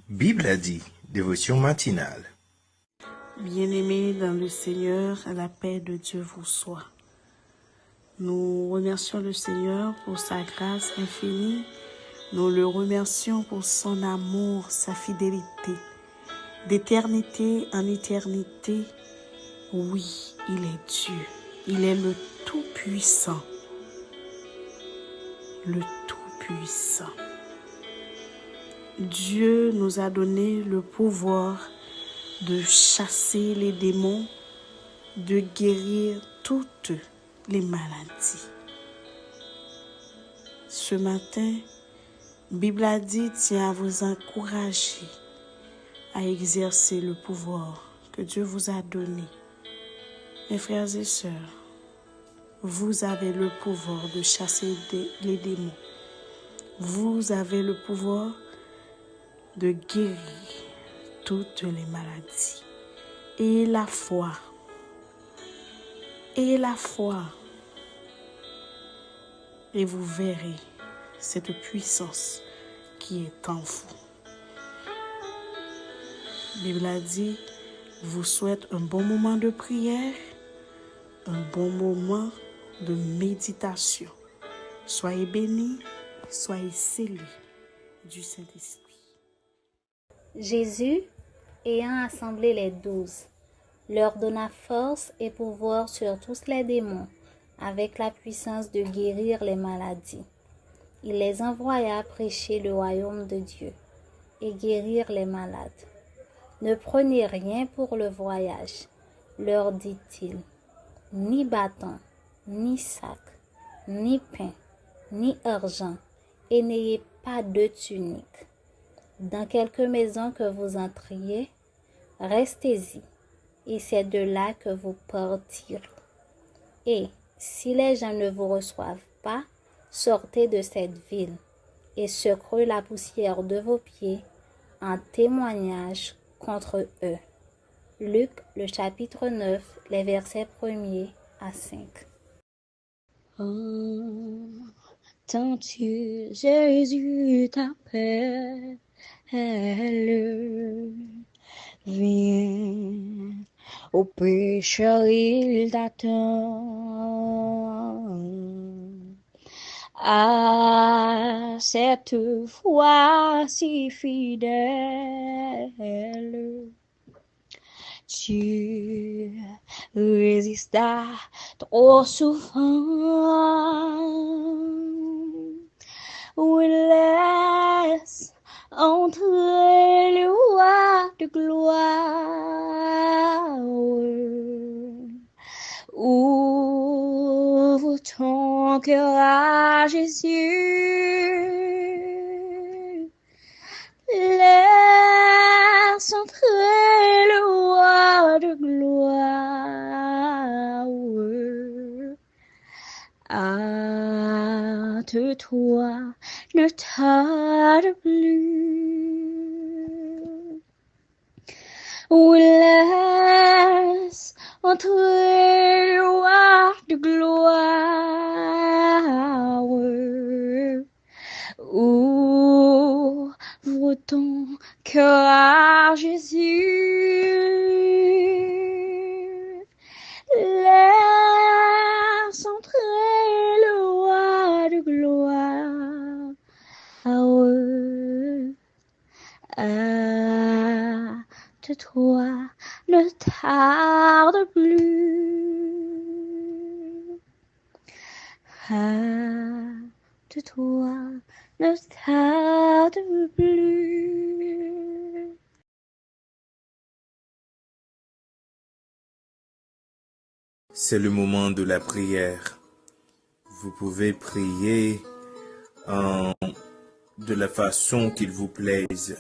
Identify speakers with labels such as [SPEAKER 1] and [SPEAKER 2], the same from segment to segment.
[SPEAKER 1] Bible a dit, dévotion matinale.
[SPEAKER 2] Bien-aimés dans le Seigneur, la paix de Dieu vous soit. Nous remercions le Seigneur pour sa grâce infinie. Nous le remercions pour son amour, sa fidélité. D'éternité en éternité, oui, il est Dieu. Il est le Tout-Puissant. Le Tout-Puissant. Dieu nous a donné le pouvoir de chasser les démons, de guérir toutes les maladies. Ce matin, Bible a dit, tient à vous encourager à exercer le pouvoir que Dieu vous a donné. Mes frères et sœurs, vous avez le pouvoir de chasser les démons. Vous avez le pouvoir de guérir toutes les maladies. Et la foi. Et la foi. Et vous verrez cette puissance qui est en vous. La Bible a dit, vous souhaite un bon moment de prière, un bon moment de méditation. Soyez bénis, soyez scellés du Saint-Esprit.
[SPEAKER 3] Jésus, ayant assemblé les 12, leur donna force et pouvoir sur tous les démons, avec la puissance de guérir les maladies. Il les envoya prêcher le royaume de Dieu et guérir les malades. Ne prenez rien pour le voyage, leur dit-il, ni bâton, ni sac, ni pain, ni argent, et n'ayez pas de tunique. Dans quelque maison que vous entriez, restez-y, et c'est de là que vous partirez. Et si les gens ne vous reçoivent pas, sortez de cette ville, et secouez la poussière de vos pieds en témoignage contre eux. Luc, le chapitre 9, les versets 1er à 5.
[SPEAKER 4] Entends-tu, Jésus t'appelle, viens, au pécheur il t'attend. À cette foi si fidèle, tu résistas trop souvent. Oui, laisse entrer le roi de gloire. Ouvre ton cœur à Jésus. Laisse entrer le roi de gloire. Hâte-toi, ne tarde plus. Oui, laisse entrer le roi de gloire. Ouvre ton cœur à Jésus. Laisse entrer le roi de gloire. Hâte-toi, ne tarde plus. Hâte-toi, ne tarde plus.
[SPEAKER 1] C'est le moment de la prière. Vous pouvez prier de la façon qu'il vous plaise,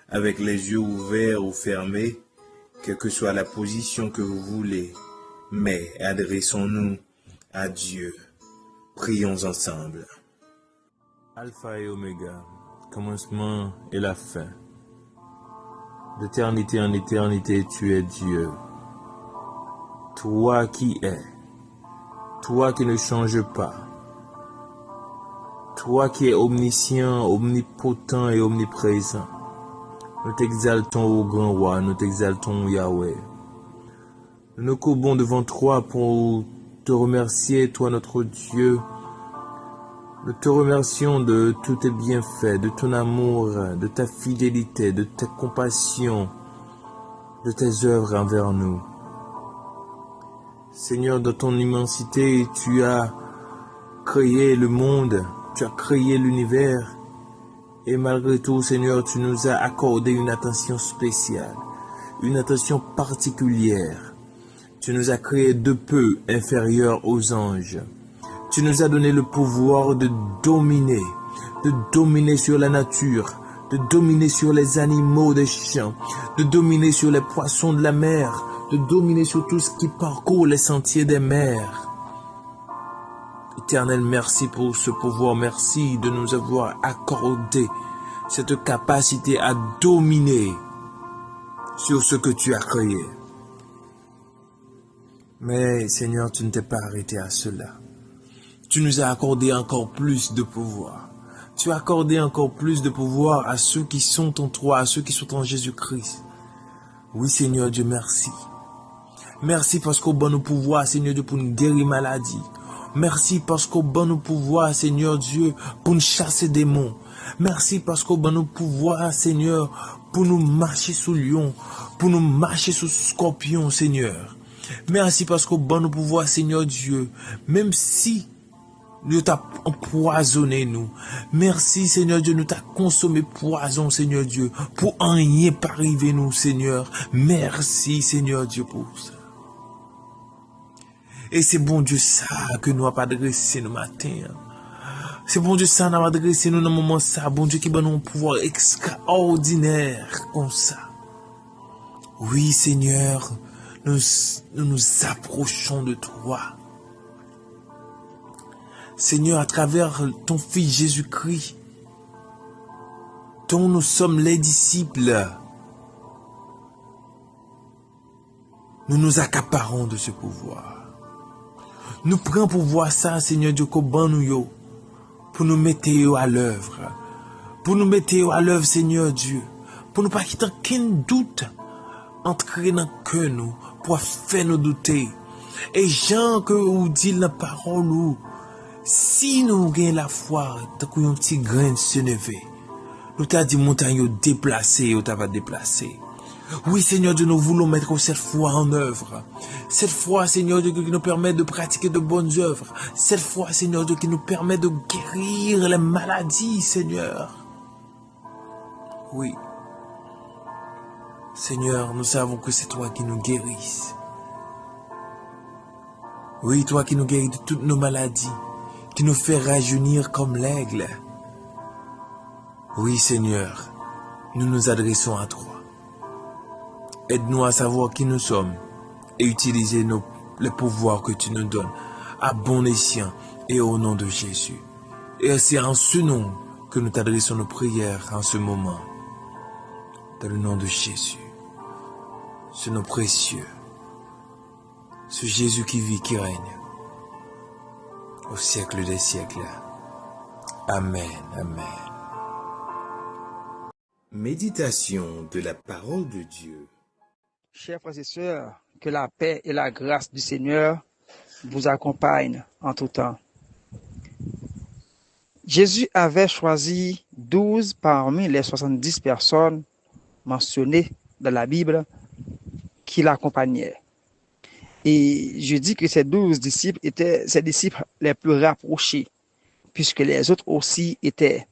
[SPEAKER 1] avec les yeux ouverts ou fermés, quelle que soit la position que vous voulez. Mais adressons-nous à Dieu. Prions ensemble. Alpha et Oméga, commencement et la fin. D'éternité en éternité, tu es Dieu. Toi qui es, toi qui ne changes pas, toi qui es omniscient, omnipotent et omniprésent, Nous t'exaltons, ô grand roi, nous t'exaltons, Yahweh. Nous nous courbons devant toi pour te remercier, toi notre Dieu. Nous te remercions de tous tes bienfaits, de ton amour, de ta fidélité, de ta compassion, de tes œuvres envers nous. Seigneur, dans ton immensité, tu as créé le monde, tu as créé l'univers. Et malgré tout, Seigneur, tu nous as accordé une attention spéciale, une attention particulière. Tu nous as créé de peu inférieurs aux anges. Tu nous as donné le pouvoir de dominer sur la nature, de dominer sur les animaux des champs, de dominer sur les poissons de la mer, de dominer sur tout ce qui parcourt les sentiers des mers. Éternel, merci pour ce pouvoir, merci de nous avoir accordé cette capacité à dominer sur ce que tu as créé. Mais Seigneur, tu ne t'es pas arrêté à cela. Tu nous as accordé encore plus de pouvoir. Tu as accordé encore plus de pouvoir à ceux qui sont en toi, à ceux qui sont en Jésus-Christ. Oui, Seigneur Dieu, merci. Merci parce qu'au bon nous pouvoir, Seigneur Dieu, pour nous guérir maladie. Merci parce qu'au bon nous pouvoir, Seigneur Dieu, pour nous chasser des démons. Merci parce qu'au bon nous pouvoir, Seigneur, pour nous marcher sous lion, pour nous marcher sous scorpion, Seigneur. Merci parce qu'au bon nous pouvoir, Seigneur Dieu, même si nous t'a empoisonné nous. Merci Seigneur Dieu, nous t'a consommé poison Seigneur Dieu, pour en rien pas arriver nous Seigneur. Merci Seigneur Dieu pour ça. Et c'est bon Dieu ça que nous avons adressé nos matins. C'est bon Dieu ça nous avons adressé nous dans le moment ça. Bon Dieu qui va nous un pouvoir extraordinaire comme ça. Oui Seigneur, nous nous approchons de toi. Seigneur, à travers ton Fils Jésus-Christ, dont nous sommes les disciples, nous nous accaparons de ce pouvoir. Nous prenons pouvoir ça, Seigneur Dieu, pour nous mettre à l'œuvre. Pour nous mettre à l'œuvre, Seigneur Dieu. Pour ne pas quitter aucun doute entrer dans le cœur nous, pour faire nous douter. Et Jean, que vous dites la parole, nous, si nous gagnons la foi, tant qu'on a un petit grain de senevé, nous t'a dit montagne déplacée, ou t'as pas déplacé. Oui, Seigneur Dieu, nous voulons mettre cette foi en œuvre. Cette foi, Seigneur Dieu, qui nous permet de pratiquer de bonnes œuvres. Cette foi, Seigneur Dieu, qui nous permet de guérir les maladies, Seigneur. Oui. Seigneur, nous savons que c'est toi qui nous guérisses. Oui, toi qui nous guéris de toutes nos maladies, qui nous fait rajeunir comme l'aigle. Oui, Seigneur, nous nous adressons à toi. Aide-nous à savoir qui nous sommes et utiliser les pouvoirs que tu nous donnes à bon escient et au nom de Jésus. Et c'est en ce nom que nous t'adressons nos prières en ce moment. Dans le nom de Jésus, ce nom précieux, ce Jésus qui vit, qui règne au siècle des siècles. Amen, amen. Méditation de la parole de Dieu.
[SPEAKER 5] Chers frères et sœurs, que la paix et la grâce du Seigneur vous accompagnent en tout temps. Jésus avait choisi 12 parmi les 70 personnes mentionnées dans la Bible qui l'accompagnaient. Et je dis que ces 12 disciples étaient ses disciples les plus rapprochés, puisque les autres aussi étaient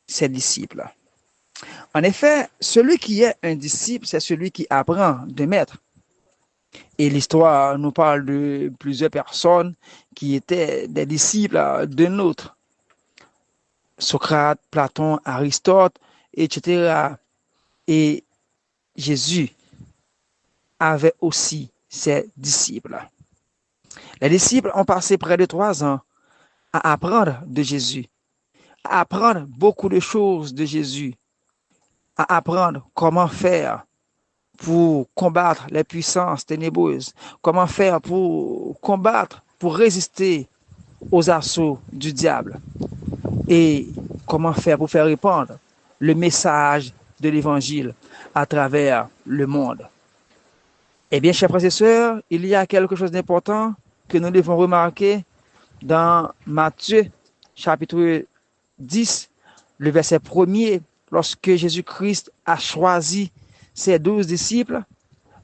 [SPEAKER 5] ses disciples. En effet, celui qui est un disciple, c'est celui qui apprend de maître. Et l'histoire nous parle de plusieurs personnes qui étaient des disciples d'un autre. Socrate, Platon, Aristote, etc. Et Jésus avait aussi ses disciples. Les disciples ont passé près de 3 ans à apprendre de Jésus, à apprendre beaucoup de choses de Jésus, à apprendre comment faire pour combattre les puissances ténébreuses, comment faire pour combattre, pour résister aux assauts du diable, et comment faire pour faire répandre le message de l'Évangile à travers le monde. Eh bien, chers frères et sœurs, il y a quelque chose d'important que nous devons remarquer dans Matthieu, chapitre 10, le verset 1er, lorsque Jésus-Christ a choisi ses 12 disciples.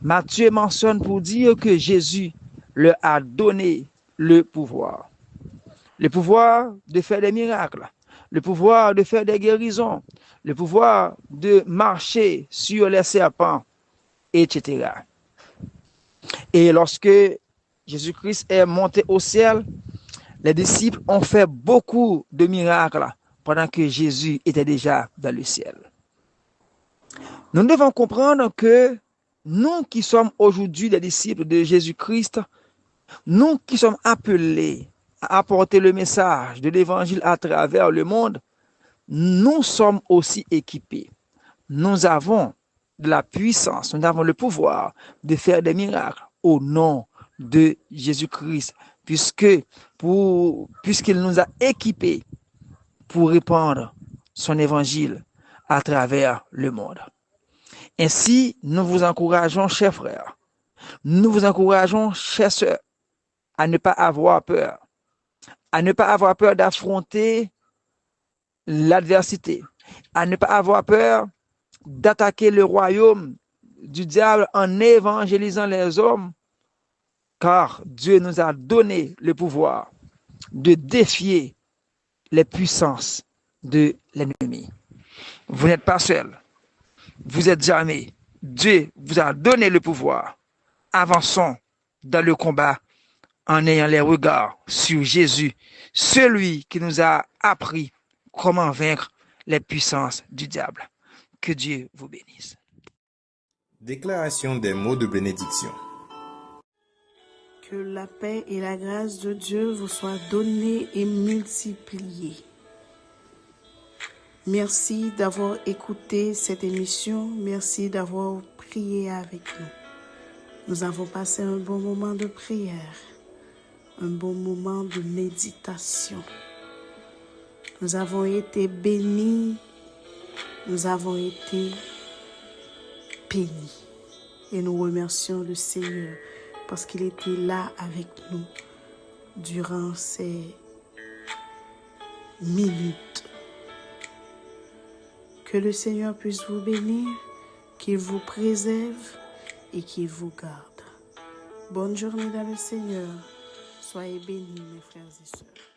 [SPEAKER 5] Matthieu mentionne pour dire que Jésus leur a donné le pouvoir. Le pouvoir de faire des miracles, le pouvoir de faire des guérisons, le pouvoir de marcher sur les serpents, etc. Et lorsque Jésus-Christ est monté au ciel, les disciples ont fait beaucoup de miracles pendant que Jésus était déjà dans le ciel. Nous devons comprendre que nous qui sommes aujourd'hui des disciples de Jésus-Christ, nous qui sommes appelés à apporter le message de l'Évangile à travers le monde, nous sommes aussi équipés. Nous avons de la puissance, nous avons le pouvoir de faire des miracles au nom de Jésus-Christ, puisqu'il nous a équipés pour répandre son évangile à travers le monde. Ainsi, nous vous encourageons, chers frères, nous vous encourageons, chers sœurs, à ne pas avoir peur, d'affronter l'adversité, à ne pas avoir peur d'attaquer le royaume du diable en évangélisant les hommes, car Dieu nous a donné le pouvoir de défier les puissances de l'ennemi. Vous n'êtes pas seul, vous êtes armés. Dieu vous a donné le pouvoir. Avançons dans le combat en ayant les regards sur Jésus, celui qui nous a appris comment vaincre les puissances du diable. Que Dieu vous bénisse.
[SPEAKER 1] Déclaration des mots de bénédiction.
[SPEAKER 2] Que la paix et la grâce de Dieu vous soient données et multipliées. Merci d'avoir écouté cette émission. Merci d'avoir prié avec nous. Nous avons passé un bon moment de prière, un bon moment de méditation. Nous avons été bénis, nous avons été bénis. Et nous remercions le Seigneur parce qu'il était là avec nous durant ces minutes. Que le Seigneur puisse vous bénir, qu'il vous préserve et qu'il vous garde. Bonne journée dans le Seigneur. Soyez bénis, mes frères et sœurs.